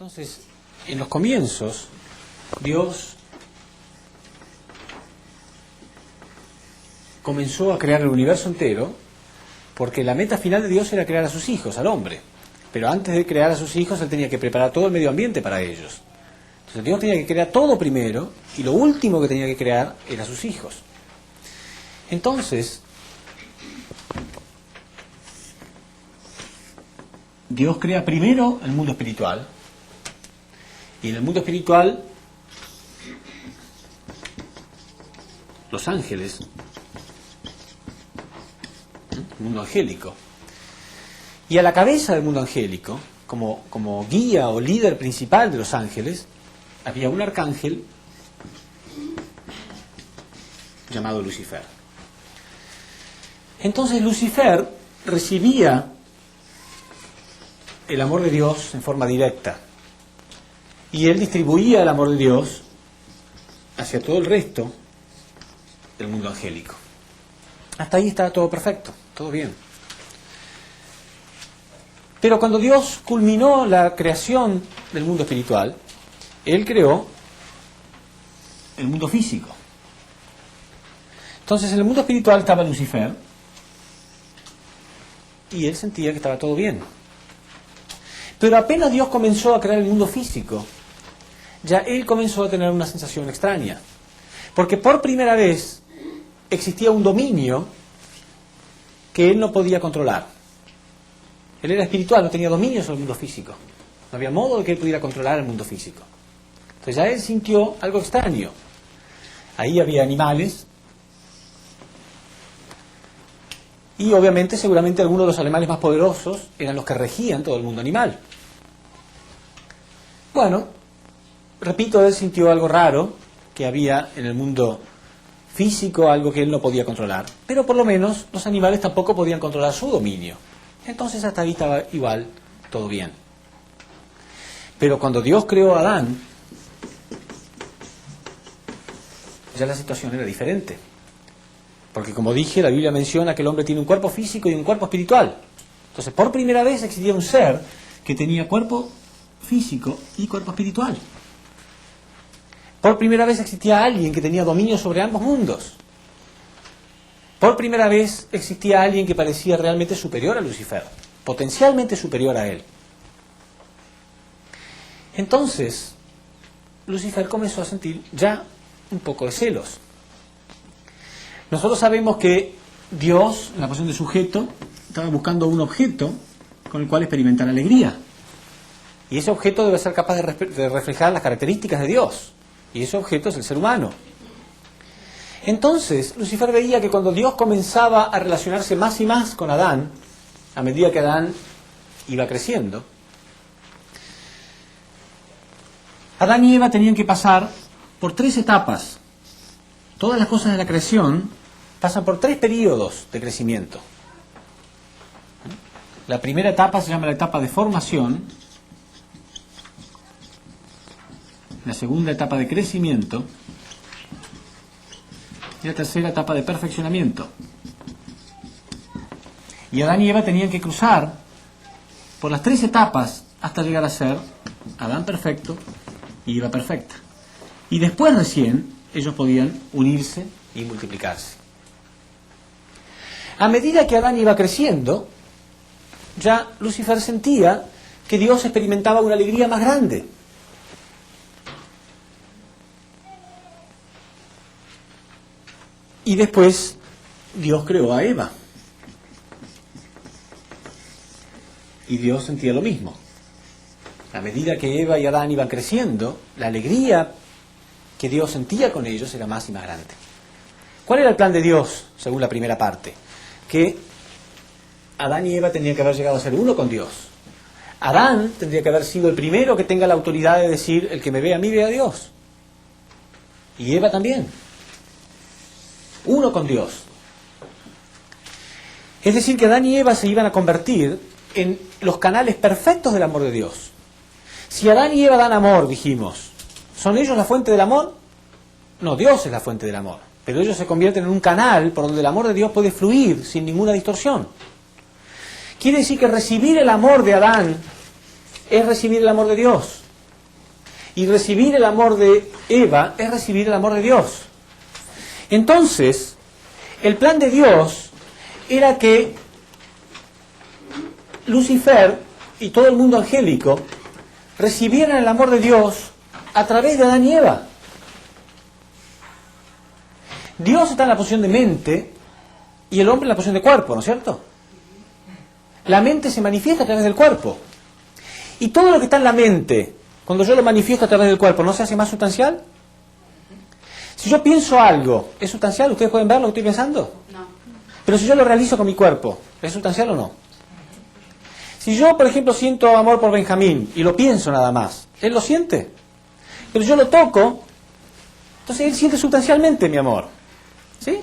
Entonces, en los comienzos, Dios comenzó a crear el universo entero porque la meta final de Dios era crear a sus hijos, al hombre. Pero antes de crear a sus hijos, Él tenía que preparar todo el medio ambiente para ellos. Entonces Dios tenía que crear todo primero y lo último que tenía que crear era a sus hijos. Entonces, Dios crea primero el mundo espiritual, y en el mundo espiritual los ángeles, el mundo angélico. Y a la cabeza del mundo angélico, como guía o líder principal de los ángeles, había un arcángel llamado Lucifer. Entonces Lucifer recibía el amor de Dios en forma directa, y él distribuía el amor de Dios hacia todo el resto del mundo angélico. Hasta ahí estaba todo perfecto, todo bien. Pero cuando Dios culminó la creación del mundo espiritual, Él creó el mundo físico. Entonces en el mundo espiritual estaba Lucifer, y él sentía que estaba todo bien. Pero apenas Dios comenzó a crear el mundo físico, ya él comenzó a tener una sensación extraña. Porque por primera vez existía un dominio que él no podía controlar. Él era espiritual, no tenía dominio sobre el mundo físico. No había modo de que él pudiera controlar el mundo físico. Entonces ya él sintió algo extraño. Ahí había animales, y obviamente, seguramente algunos de los animales más poderosos eran los que regían todo el mundo animal. Bueno, repito, él sintió algo raro que había en el mundo físico, algo que él no podía controlar. Pero por lo menos los animales tampoco podían controlar su dominio. Entonces hasta ahí estaba igual, todo bien. Pero cuando Dios creó a Adán, ya la situación era diferente. Porque como dije, la Biblia menciona que el hombre tiene un cuerpo físico y un cuerpo espiritual. Entonces, por primera vez existía un ser que tenía cuerpo físico y cuerpo espiritual. Por primera vez existía alguien que tenía dominio sobre ambos mundos. Por primera vez existía alguien que parecía realmente superior a Lucifer, potencialmente superior a él. Entonces, Lucifer comenzó a sentir ya un poco de celos. Nosotros sabemos que Dios, en la posición de sujeto, estaba buscando un objeto con el cual experimentar alegría. Y ese objeto debe ser capaz de reflejar las características de Dios. Y ese objeto es el ser humano. Entonces, Lucifer veía que cuando Dios comenzaba a relacionarse más y más con Adán, a medida que Adán iba creciendo, Adán y Eva tenían que pasar por 3 etapas. Todas las cosas de la creación pasan por 3 periodos de crecimiento. La primera etapa se llama la etapa de formación, la segunda etapa de crecimiento y la tercera etapa de perfeccionamiento. Y Adán y Eva tenían que cruzar por las 3 etapas hasta llegar a ser Adán perfecto y Eva perfecta. Y después recién ellos podían unirse y multiplicarse. A medida que Adán iba creciendo, ya Lucifer sentía que Dios experimentaba una alegría más grande. Y después Dios creó a Eva. Y Dios sentía lo mismo. A medida que Eva y Adán iban creciendo, la alegría que Dios sentía con ellos era más y más grande. ¿Cuál era el plan de Dios, según la primera parte? Que Adán y Eva tenían que haber llegado a ser uno con Dios. Adán tendría que haber sido el primero que tenga la autoridad de decir, el que me ve a mí, ve a Dios. Y Eva también. Uno con Dios. Es decir, que Adán y Eva se iban a convertir en los canales perfectos del amor de Dios. Si Adán y Eva dan amor, dijimos, ¿son ellos la fuente del amor? No, Dios es la fuente del amor. Pero ellos se convierten en un canal por donde el amor de Dios puede fluir sin ninguna distorsión. Quiere decir que recibir el amor de Adán es recibir el amor de Dios. Y recibir el amor de Eva es recibir el amor de Dios. Entonces, el plan de Dios era que Lucifer y todo el mundo angélico recibieran el amor de Dios a través de Adán y Eva. Dios está en la posición de mente y el hombre en la posición de cuerpo, ¿no es cierto? La mente se manifiesta a través del cuerpo. Y todo lo que está en la mente, cuando yo lo manifiesto a través del cuerpo, ¿no se hace más sustancial? Si yo pienso algo, ¿es sustancial? ¿Ustedes pueden ver lo que estoy pensando? No. Pero si yo lo realizo con mi cuerpo, ¿es sustancial o no? Si yo, por ejemplo, siento amor por Benjamín y lo pienso nada más, ¿él lo siente? Pero yo lo toco, entonces él siente sustancialmente mi amor. ¿Sí?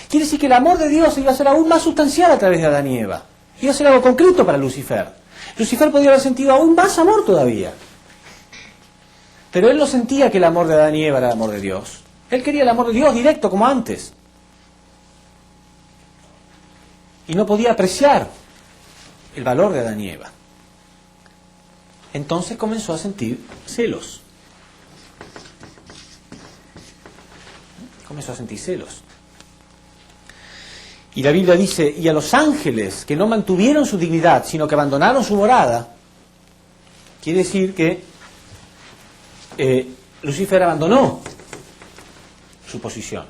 Quiere decir que el amor de Dios iba a ser aún más sustancial a través de Adán y Eva. Iba a ser algo concreto para Lucifer. Lucifer podía haber sentido aún más amor todavía. Pero él no sentía que el amor de Adán y Eva era el amor de Dios. Él quería el amor de Dios directo, como antes. Y no podía apreciar el valor de Adán y Eva. Entonces comenzó a sentir celos. Comenzó a sentir celos. Y la Biblia dice, y a los ángeles que no mantuvieron su dignidad, sino que abandonaron su morada, quiere decir que Lucifer abandonó su posición.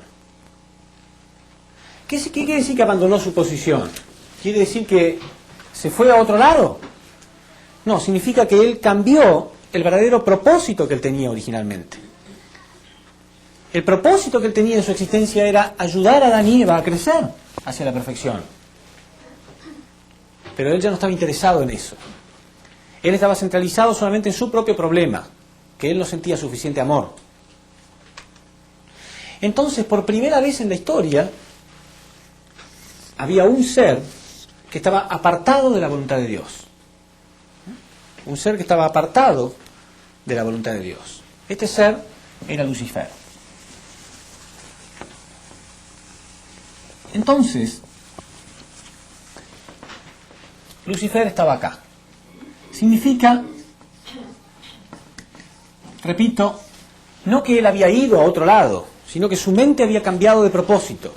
¿Qué quiere decir que abandonó su posición? ¿Quiere decir que se fue a otro lado? No, significa que él cambió el verdadero propósito que él tenía originalmente. El propósito que él tenía en su existencia era ayudar a Adán y Eva a crecer hacia la perfección. Pero él ya no estaba interesado en eso. Él estaba centralizado solamente en su propio problema, que él no sentía suficiente amor. Entonces, por primera vez en la historia, había un ser que estaba apartado de la voluntad de Dios. Un ser que estaba apartado de la voluntad de Dios. Este ser era Lucifer. Entonces, Lucifer estaba acá. Significa, repito, no que él había ido a otro lado, sino que su mente había cambiado de propósito.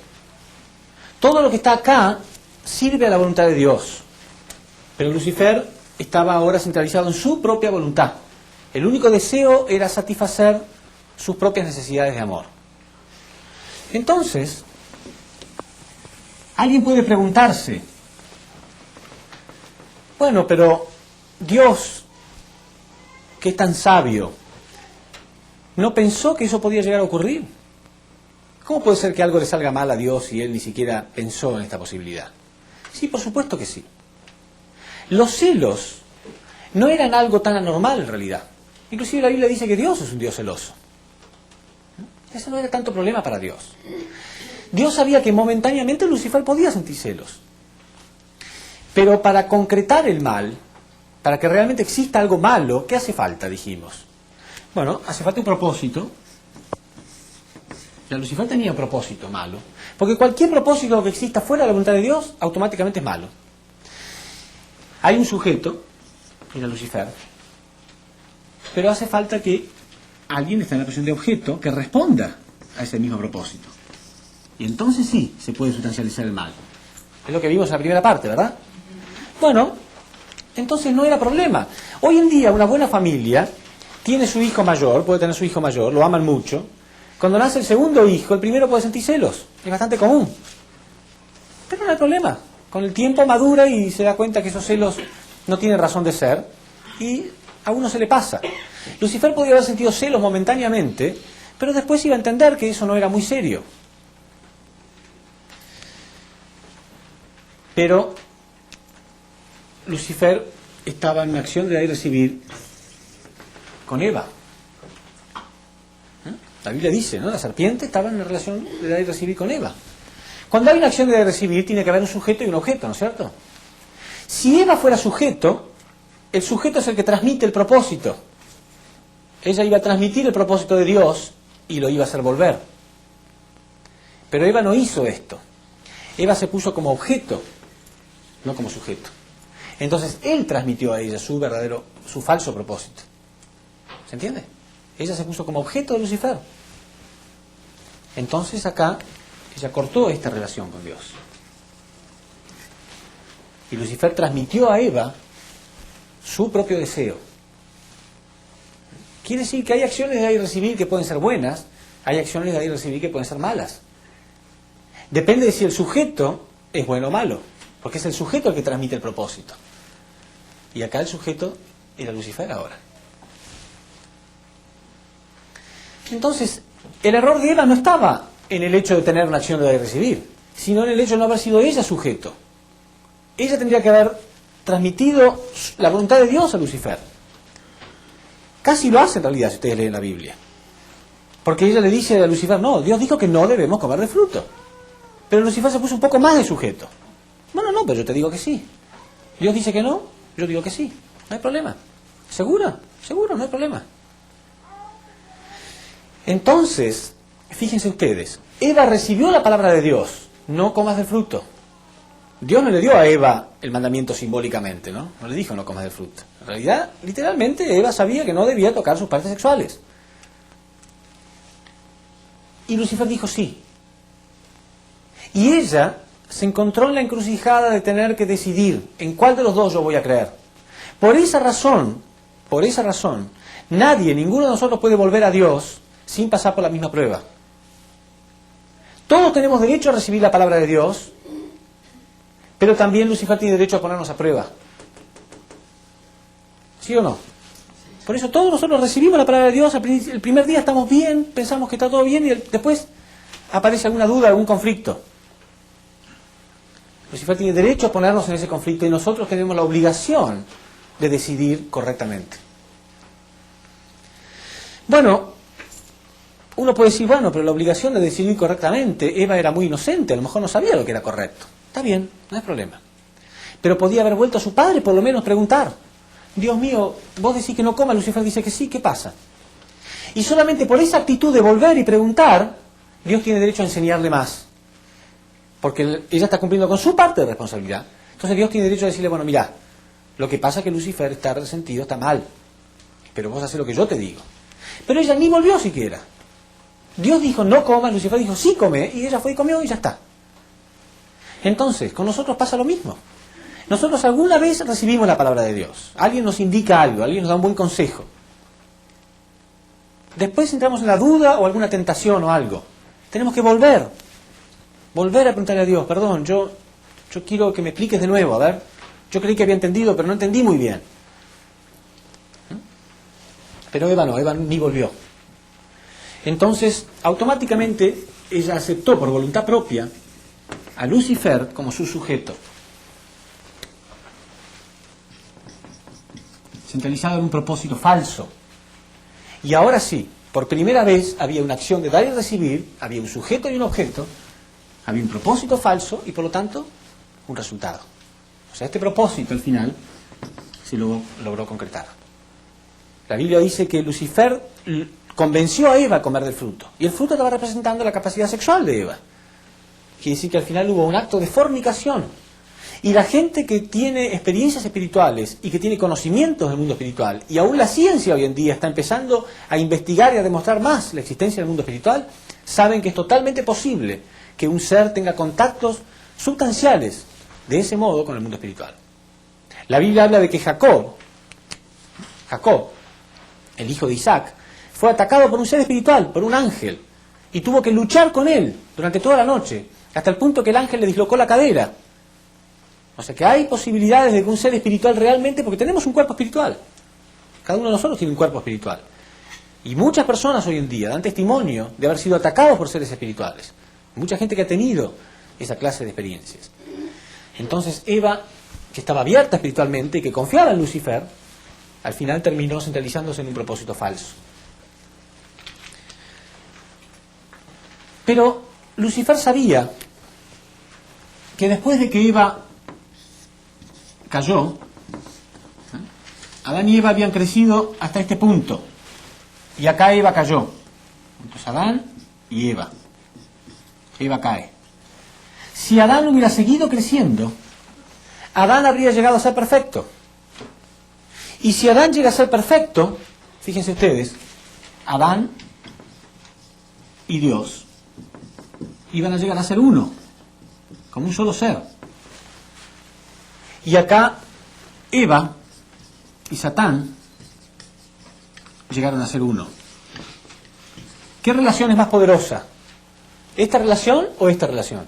Todo lo que está acá sirve a la voluntad de Dios. Pero Lucifer estaba ahora centralizado en su propia voluntad. El único deseo era satisfacer sus propias necesidades de amor. Entonces, alguien puede preguntarse, bueno, pero Dios, que es tan sabio, ¿no pensó que eso podía llegar a ocurrir? ¿Cómo puede ser que algo le salga mal a Dios y él ni siquiera pensó en esta posibilidad? Sí, por supuesto que sí. Los celos no eran algo tan anormal en realidad. Inclusive la Biblia dice que Dios es un Dios celoso. Ese no era tanto problema para Dios. Dios sabía que momentáneamente Lucifer podía sentir celos. Pero para concretar el mal, para que realmente exista algo malo, ¿qué hace falta, dijimos? Bueno, hace falta un propósito. Ya Lucifer tenía un propósito malo. Porque cualquier propósito que exista fuera de la voluntad de Dios, automáticamente es malo. Hay un sujeto, era Lucifer, pero hace falta que alguien esté en la posición de objeto que responda a ese mismo propósito. Y entonces sí, se puede sustancializar el mal. Es lo que vimos en la primera parte, ¿verdad? Bueno, entonces no era problema. Hoy en día una buena familia tiene su hijo mayor, puede tener su hijo mayor, lo aman mucho. Cuando nace el segundo hijo, el primero puede sentir celos. Es bastante común. Pero no hay problema. Con el tiempo madura y se da cuenta que esos celos no tienen razón de ser y a uno se le pasa. Lucifer podía haber sentido celos momentáneamente, pero después iba a entender que eso no era muy serio. Pero Lucifer estaba en una acción de dar y recibir con Eva. La Biblia dice, ¿no? La serpiente estaba en una relación de dar y recibir con Eva. Cuando hay una acción de dar y recibir, tiene que haber un sujeto y un objeto, ¿no es cierto? Si Eva fuera sujeto, el sujeto es el que transmite el propósito. Ella iba a transmitir el propósito de Dios y lo iba a hacer volver. Pero Eva no hizo esto. Eva se puso como objeto, no como sujeto. Entonces él transmitió a ella su falso propósito. ¿Se entiende? Ella se puso como objeto de Lucifer. Entonces acá ella cortó esta relación con Dios. Y Lucifer transmitió a Eva su propio deseo. Quiere decir que hay acciones de dar y recibir que pueden ser buenas, hay acciones de dar y recibir que pueden ser malas. Depende de si el sujeto es bueno o malo, porque es el sujeto el que transmite el propósito. Y acá el sujeto era Lucifer ahora. Entonces, el error de Eva no estaba en el hecho de tener una acción de dar y recibir, sino en el hecho de no haber sido ella sujeto. Ella tendría que haber transmitido la voluntad de Dios a Lucifer. Casi lo hace en realidad si ustedes leen la Biblia. Porque ella le dice a Lucifer, no, Dios dijo que no debemos comer de fruto. Pero Lucifer se puso un poco más de sujeto. Bueno, no, pero yo te digo que sí. Dios dice que no, yo digo que sí. No hay problema. ¿Segura? Seguro, no hay problema. Entonces, fíjense ustedes, Eva recibió la palabra de Dios, no comas del fruto. Dios no le dio a Eva el mandamiento simbólicamente, ¿no? No le dijo no comas del fruto. En realidad, literalmente, Eva sabía que no debía tocar sus partes sexuales. Y Lucifer dijo sí. Y ella se encontró en la encrucijada de tener que decidir en cuál de los dos yo voy a creer. Por esa razón, nadie, ninguno de nosotros puede volver a Dios sin pasar por la misma prueba. Todos tenemos derecho a recibir la palabra de Dios, pero también Lucifer tiene derecho a ponernos a prueba. ¿Sí o no? Por eso todos nosotros recibimos la palabra de Dios, el primer día estamos bien, pensamos que está todo bien y después aparece alguna duda, algún conflicto. Lucifer tiene derecho a ponernos en ese conflicto y nosotros tenemos la obligación de decidir correctamente. Bueno, uno puede decir, bueno, pero la obligación de decidir correctamente, Eva era muy inocente, a lo mejor no sabía lo que era correcto. Está bien, no hay problema. Pero podía haber vuelto a su padre, por lo menos preguntar, Dios mío, vos decís que no coma, Lucifer dice que sí, ¿qué pasa? Y solamente por esa actitud de volver y preguntar, Dios tiene derecho a enseñarle más. Porque ella está cumpliendo con su parte de responsabilidad. Entonces Dios tiene derecho a decirle, bueno, mira, lo que pasa es que Lucifer está resentido, está mal, pero vos haces lo que yo te digo. Pero ella ni volvió siquiera. Dios dijo, no comas, Lucifer dijo, sí come, y ella fue y comió y ya está. Entonces, con nosotros pasa lo mismo. Nosotros alguna vez recibimos la palabra de Dios. Alguien nos indica algo, alguien nos da un buen consejo. Después entramos en la duda o alguna tentación o algo. Tenemos que volver a preguntarle a Dios, perdón, yo quiero que me expliques de nuevo, a ver. Yo creí que había entendido, pero no entendí muy bien. Pero Eva ni volvió. Entonces, automáticamente, ella aceptó por voluntad propia a Lucifer como su sujeto. Centralizado en un propósito falso. Y ahora sí, por primera vez había una acción de dar y recibir, había un sujeto y un objeto, había un propósito falso y por lo tanto un resultado. O sea, este propósito al final se lo logró concretar. La Biblia dice que Lucifer convenció a Eva a comer del fruto. Y el fruto estaba representando la capacidad sexual de Eva. Quiere decir que al final hubo un acto de fornicación. Y la gente que tiene experiencias espirituales y que tiene conocimientos del mundo espiritual, y aún la ciencia hoy en día está empezando a investigar y a demostrar más la existencia del mundo espiritual, saben que es totalmente posible que un ser tenga contactos sustanciales de ese modo con el mundo espiritual. La Biblia habla de que Jacob, el hijo de Isaac, fue atacado por un ser espiritual, por un ángel, y tuvo que luchar con él durante toda la noche, hasta el punto que el ángel le dislocó la cadera. O sea que hay posibilidades de que un ser espiritual realmente, porque tenemos un cuerpo espiritual, cada uno de nosotros tiene un cuerpo espiritual, y muchas personas hoy en día dan testimonio de haber sido atacados por seres espirituales, mucha gente que ha tenido esa clase de experiencias. Entonces Eva, que estaba abierta espiritualmente y que confiaba en Lucifer, al final terminó centralizándose en un propósito falso. Pero Lucifer sabía que después de que Eva cayó, Adán y Eva habían crecido hasta este punto, y acá Eva cayó. Entonces Adán y Eva cae. Si Adán hubiera seguido creciendo, Adán habría llegado a ser perfecto. Y si Adán llega a ser perfecto, fíjense ustedes, Adán y Dios iban a llegar a ser uno, como un solo ser. Y acá Eva y Satán llegaron a ser uno. ¿Qué relación es más poderosa? ¿Esta relación o esta relación?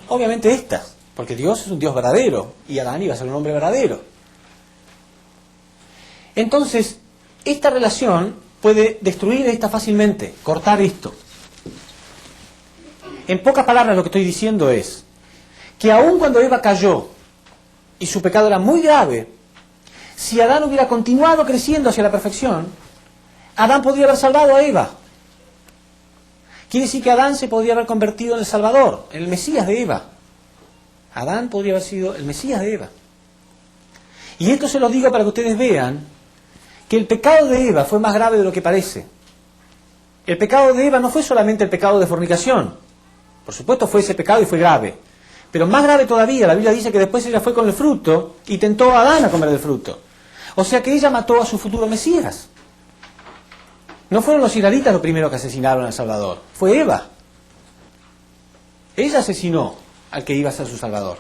Obviamente esta, porque Dios es un Dios verdadero y Adán iba a ser un hombre verdadero. Entonces, esta relación puede destruir esta fácilmente, cortar esto. En pocas palabras lo que estoy diciendo es que aun cuando Eva cayó y su pecado era muy grave, si Adán hubiera continuado creciendo hacia la perfección, Adán podría haber salvado a Eva. Quiere decir que Adán se podría haber convertido en el Salvador, en el Mesías de Eva. Adán podría haber sido el Mesías de Eva. Y esto se lo digo para que ustedes vean que el pecado de Eva fue más grave de lo que parece. El pecado de Eva no fue solamente el pecado de fornicación. Por supuesto fue ese pecado y fue grave. Pero más grave todavía, la Biblia dice que después ella fue con el fruto y tentó a Adán a comer del fruto. O sea que ella mató a su futuro Mesías. No fueron los israelitas los primeros que asesinaron al Salvador, fue Eva. Ella asesinó al que iba a ser su Salvador.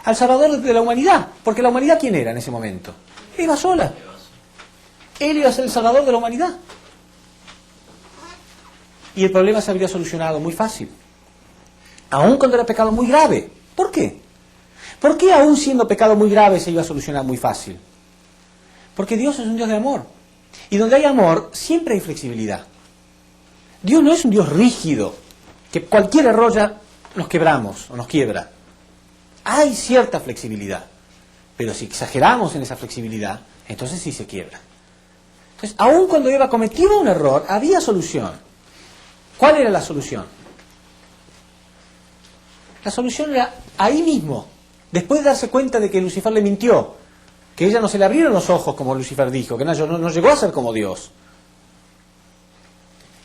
Al Salvador de la humanidad, porque la humanidad ¿quién era en ese momento? Eva sola. Él iba a ser el Salvador de la humanidad. Y el problema se habría solucionado muy fácil. Aun cuando era pecado muy grave. ¿Por qué? ¿Por qué aún siendo pecado muy grave se iba a solucionar muy fácil? Porque Dios es un Dios de amor. Y donde hay amor, siempre hay flexibilidad. Dios no es un Dios rígido, que cualquier error ya nos quebramos o nos quiebra. Hay cierta flexibilidad. Pero si exageramos en esa flexibilidad, entonces sí se quiebra. Entonces, aun cuando Eva cometió un error, había solución. ¿Cuál era la solución? La solución era ahí mismo, después de darse cuenta de que Lucifer le mintió, que ella no se le abrieron los ojos como Lucifer dijo, que no llegó a ser como Dios,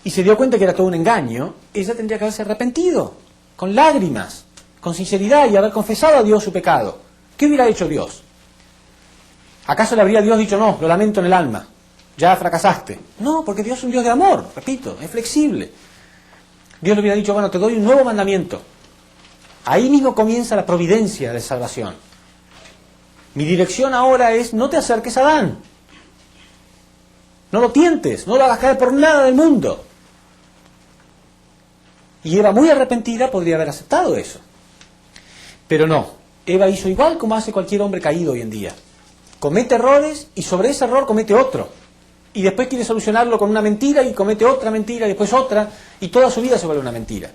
y se dio cuenta que era todo un engaño, ella tendría que haberse arrepentido, con lágrimas, con sinceridad y haber confesado a Dios su pecado. ¿Qué hubiera hecho Dios? ¿Acaso le habría Dios dicho, no, lo lamento en el alma, ya fracasaste? No, porque Dios es un Dios de amor, repito, es flexible. Dios le hubiera dicho, bueno, te doy un nuevo mandamiento. Ahí mismo comienza la providencia de salvación. Mi dirección ahora es, no te acerques a Adán. No lo tientes, no lo hagas caer por nada del mundo. Y Eva, muy arrepentida, podría haber aceptado eso. Pero no, Eva hizo igual como hace cualquier hombre caído hoy en día. Comete errores y sobre ese error comete otro. Y después quiere solucionarlo con una mentira y comete otra mentira y después otra. Y toda su vida se vuelve una mentira.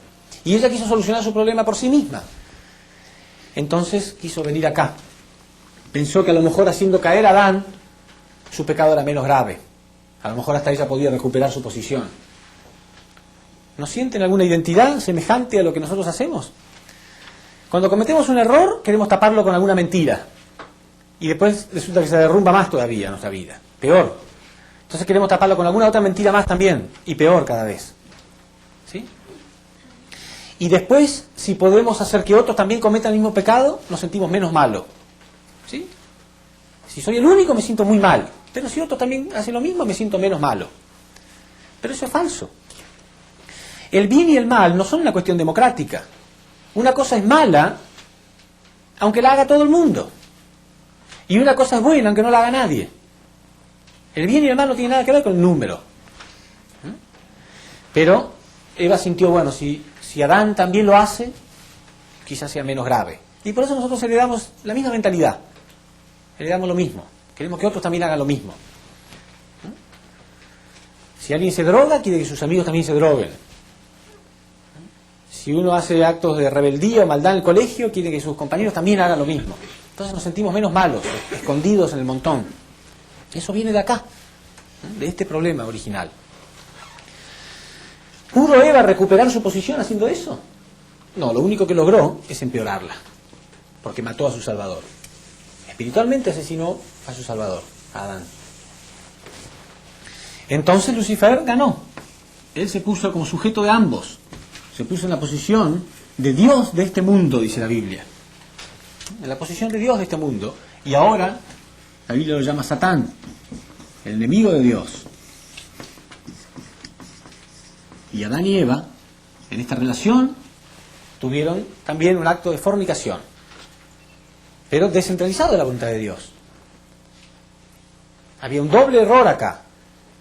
Y ella quiso solucionar su problema por sí misma. Entonces quiso venir acá. Pensó que a lo mejor haciendo caer a Adán, su pecado era menos grave. A lo mejor hasta ella podía recuperar su posición. ¿No sienten alguna identidad semejante a lo que nosotros hacemos? Cuando cometemos un error, queremos taparlo con alguna mentira. Y después resulta que se derrumba más todavía nuestra vida. Peor. Entonces queremos taparlo con alguna otra mentira más también. Y peor cada vez. ¿Sí? Y después, si podemos hacer que otros también cometan el mismo pecado, nos sentimos menos malos. ¿Sí? Si soy el único, me siento muy mal. Pero si otros también hacen lo mismo, me siento menos malo. Pero eso es falso. El bien y el mal no son una cuestión democrática. Una cosa es mala, aunque la haga todo el mundo. Y una cosa es buena, aunque no la haga nadie. El bien y el mal no tienen nada que ver con el número. Pero Eva sintió, bueno, si Adán también lo hace, quizás sea menos grave. Y por eso nosotros heredamos la misma mentalidad. Heredamos lo mismo. Queremos que otros también hagan lo mismo. Si alguien se droga, quiere que sus amigos también se droguen. Si uno hace actos de rebeldía o maldad en el colegio, quiere que sus compañeros también hagan lo mismo. Entonces nos sentimos menos malos, escondidos en el montón. Eso viene de acá, de este problema original. ¿Pudo Eva recuperar su posición haciendo eso? No, lo único que logró es empeorarla, porque mató a su Salvador. Espiritualmente asesinó a su Salvador, a Adán. Entonces Lucifer ganó. Él se puso como sujeto de ambos. Se puso en la posición de Dios de este mundo, dice la Biblia. En la posición de Dios de este mundo. Y ahora la Biblia lo llama Satán, el enemigo de Dios. Y Adán y Eva, en esta relación, tuvieron también un acto de fornicación, pero descentralizado de la voluntad de Dios. Había un doble error acá.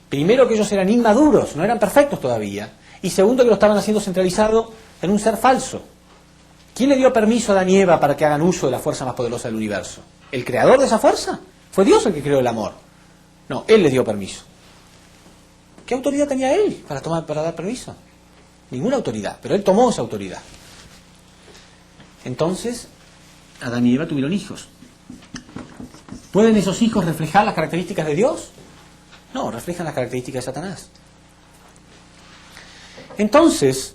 Primero, que ellos eran inmaduros, no eran perfectos todavía. Y segundo, que lo estaban haciendo centralizado en un ser falso. ¿Quién le dio permiso a Adán y Eva para que hagan uso de la fuerza más poderosa del universo? ¿El creador de esa fuerza? ¿Fue Dios el que creó el amor? No, Él les dio permiso. ¿Qué autoridad tenía Él para dar permiso? Ninguna autoridad, pero Él tomó esa autoridad. Entonces, Adán y Eva tuvieron hijos. ¿Pueden esos hijos reflejar las características de Dios? No, reflejan las características de Satanás. Entonces,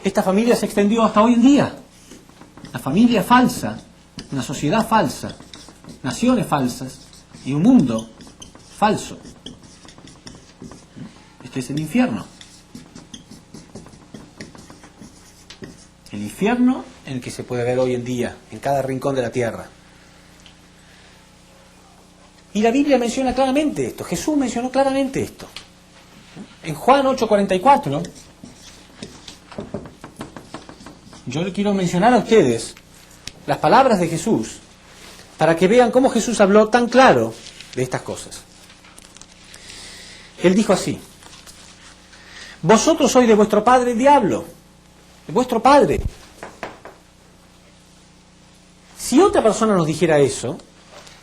esta familia se extendió hasta hoy en día. La familia falsa, una sociedad falsa, naciones falsas y un mundo falso. Este es el infierno. El infierno en el que se puede ver hoy en día, en cada rincón de la tierra. Y la Biblia menciona claramente esto, Jesús mencionó claramente esto. En Juan 8:44, yo le quiero mencionar a ustedes las palabras de Jesús para que vean cómo Jesús habló tan claro de estas cosas. Él dijo así: vosotros sois de vuestro padre el diablo, de vuestro padre. Si otra persona nos dijera eso,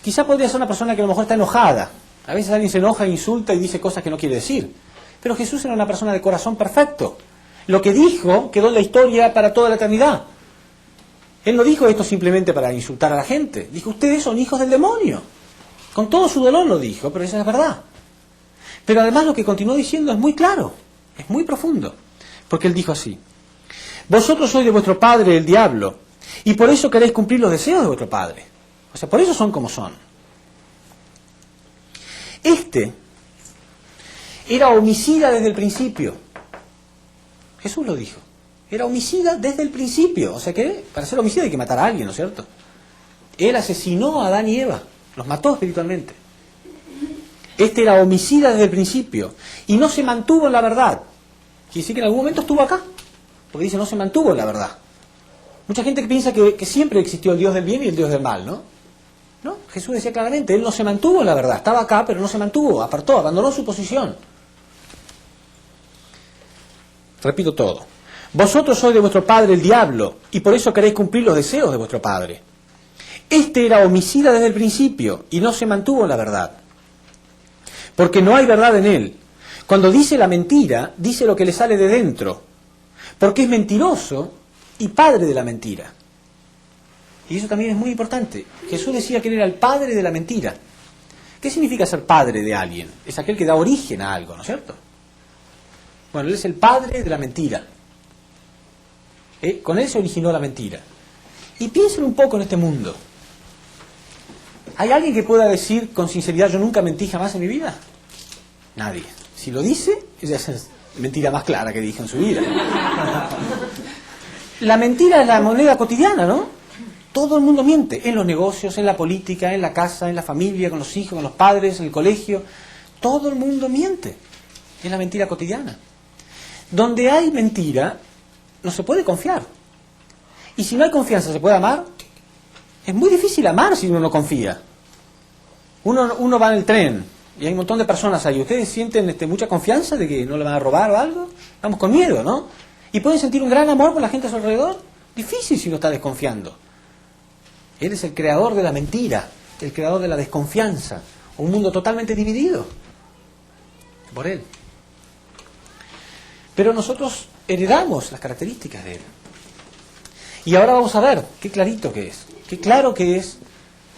quizá podría ser una persona que a lo mejor está enojada. A veces alguien se enoja, insulta y dice cosas que no quiere decir. Pero Jesús era una persona de corazón perfecto. Lo que dijo quedó en la historia para toda la eternidad. Él no dijo esto simplemente para insultar a la gente. Dijo, ustedes son hijos del demonio. Con todo su dolor lo dijo, pero esa es verdad. Pero además lo que continuó diciendo es muy claro, es muy profundo. Porque él dijo así: vosotros sois de vuestro padre el diablo, y por eso queréis cumplir los deseos de vuestro padre. O sea, por eso son como son. Este era homicida desde el principio. Jesús lo dijo. Era homicida desde el principio. O sea que para ser homicida hay que matar a alguien, ¿no es cierto? Él asesinó a Adán y Eva. Los mató espiritualmente. Este era homicida desde el principio. Y no se mantuvo en la verdad. Quiere decir que en algún momento estuvo acá. Porque dice, no se mantuvo en la verdad. Mucha gente que piensa que siempre existió el Dios del bien y el Dios del mal, ¿no? No, Jesús decía claramente, Él no se mantuvo en la verdad. Estaba acá, pero no se mantuvo. Apartó, abandonó su posición. Repito todo. Vosotros sois de vuestro padre el diablo, y por eso queréis cumplir los deseos de vuestro padre. Este era homicida desde el principio, y no se mantuvo en la verdad. Porque no hay verdad en él. Cuando dice la mentira, dice lo que le sale de dentro. Porque es mentiroso y padre de la mentira. Y eso también es muy importante. Jesús decía que él era el padre de la mentira. ¿Qué significa ser padre de alguien? Es aquel que da origen a algo, ¿no es cierto? Bueno, él es el padre de la mentira. Con él se originó la mentira. Y piensen un poco en este mundo. ¿Hay alguien que pueda decir con sinceridad, yo nunca mentí jamás en mi vida? Nadie. Si lo dice, esa es la mentira más clara que dijo en su vida. La mentira es la moneda cotidiana, ¿no? Todo el mundo miente. En los negocios, en la política, en la casa, en la familia, con los hijos, con los padres, en el colegio. Todo el mundo miente. Es la mentira cotidiana. Donde hay mentira, no se puede confiar. Y si no hay confianza, ¿se puede amar? Es muy difícil amar si uno no confía. Uno va en el tren y hay un montón de personas ahí. ¿Ustedes sienten mucha confianza de que no le van a robar o algo? Estamos con miedo, ¿no? ¿Y pueden sentir un gran amor por la gente a su alrededor? Difícil si uno está desconfiando. Él es el creador de la mentira, el creador de la desconfianza. Un mundo totalmente dividido por él. Pero nosotros heredamos las características de él. Y ahora vamos a ver qué clarito que es, qué claro que es,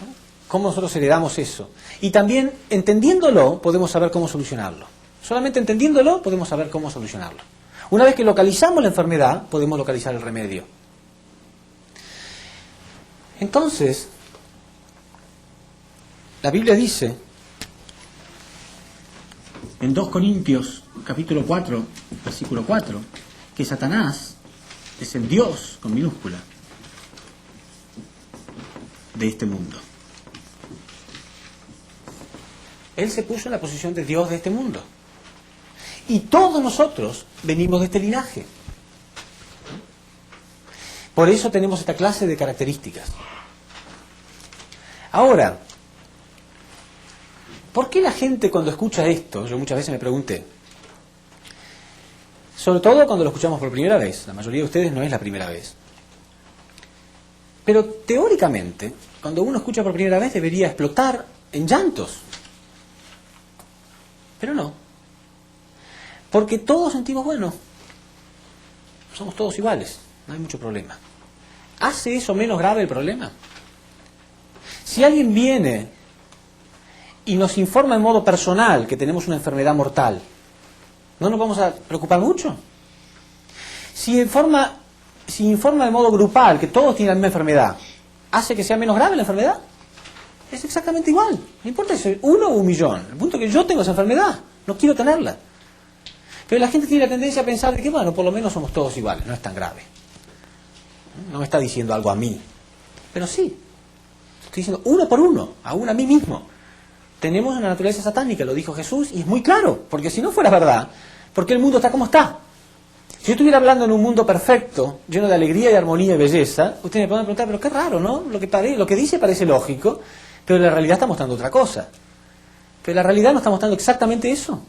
¿no? Cómo nosotros heredamos eso. Y también, entendiéndolo, podemos saber cómo solucionarlo. Solamente entendiéndolo, podemos saber cómo solucionarlo. Una vez que localizamos la enfermedad, podemos localizar el remedio. Entonces, la Biblia dice, en 2 Corintios, capítulo 4, versículo 4, que Satanás es el Dios, con minúscula, de este mundo. Él se puso en la posición de Dios de este mundo. Y todos nosotros venimos de este linaje. Por eso tenemos esta clase de características. Ahora, ¿por qué la gente cuando escucha esto, yo muchas veces me pregunté, sobre todo cuando lo escuchamos por primera vez, la mayoría de ustedes no es la primera vez, pero teóricamente, cuando uno escucha por primera vez debería explotar en llantos, pero no, porque todos sentimos, bueno, somos todos iguales, no hay mucho problema. ¿Hace eso menos grave el problema? Si alguien viene y nos informa en modo personal que tenemos una enfermedad mortal, ¿no nos vamos a preocupar mucho? Si informa de modo grupal que todos tienen la misma enfermedad, ¿hace que sea menos grave la enfermedad? Es exactamente igual. No importa si es 1 o 1.000.000. El punto es que yo tengo esa enfermedad, no quiero tenerla. Pero la gente tiene la tendencia a pensar de que, bueno, por lo menos somos todos iguales, no es tan grave. No me está diciendo algo a mí. Pero sí, estoy diciendo uno por uno, aún a mí mismo. Tenemos una naturaleza satánica, lo dijo Jesús, y es muy claro, porque si no fuera verdad, ¿por qué el mundo está como está? Si yo estuviera hablando en un mundo perfecto, lleno de alegría y armonía y belleza, ustedes me pueden preguntar, pero qué raro, ¿no? Lo que dice parece lógico, pero la realidad está mostrando otra cosa. Pero la realidad nos está mostrando exactamente eso.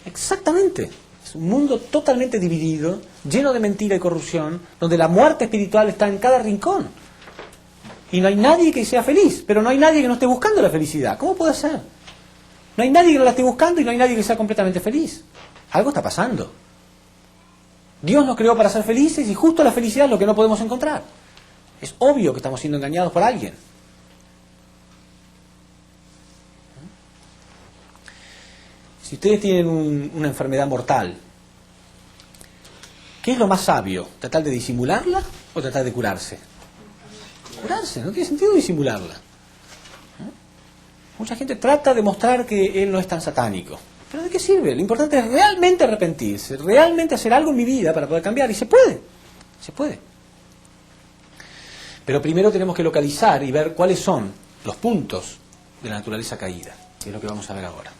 Exactamente. Es un mundo totalmente dividido, lleno de mentira y corrupción, donde la muerte espiritual está en cada rincón. Y no hay nadie que sea feliz, pero no hay nadie que no esté buscando la felicidad. ¿Cómo puede ser? No hay nadie que no la esté buscando y no hay nadie que sea completamente feliz. Algo está pasando. Dios nos creó para ser felices y justo la felicidad es lo que no podemos encontrar. Es obvio que estamos siendo engañados por alguien. Si ustedes tienen una enfermedad mortal, ¿qué es lo más sabio? ¿Tratar de disimularla o tratar de curarse? Curarse, no tiene sentido disimularla. Mucha gente trata de mostrar que él no es tan satánico. ¿Pero de qué sirve? Lo importante es realmente arrepentirse, realmente hacer algo en mi vida para poder cambiar. Y se puede, se puede. Pero primero tenemos que localizar y ver cuáles son los puntos de la naturaleza caída, que es lo que vamos a ver ahora.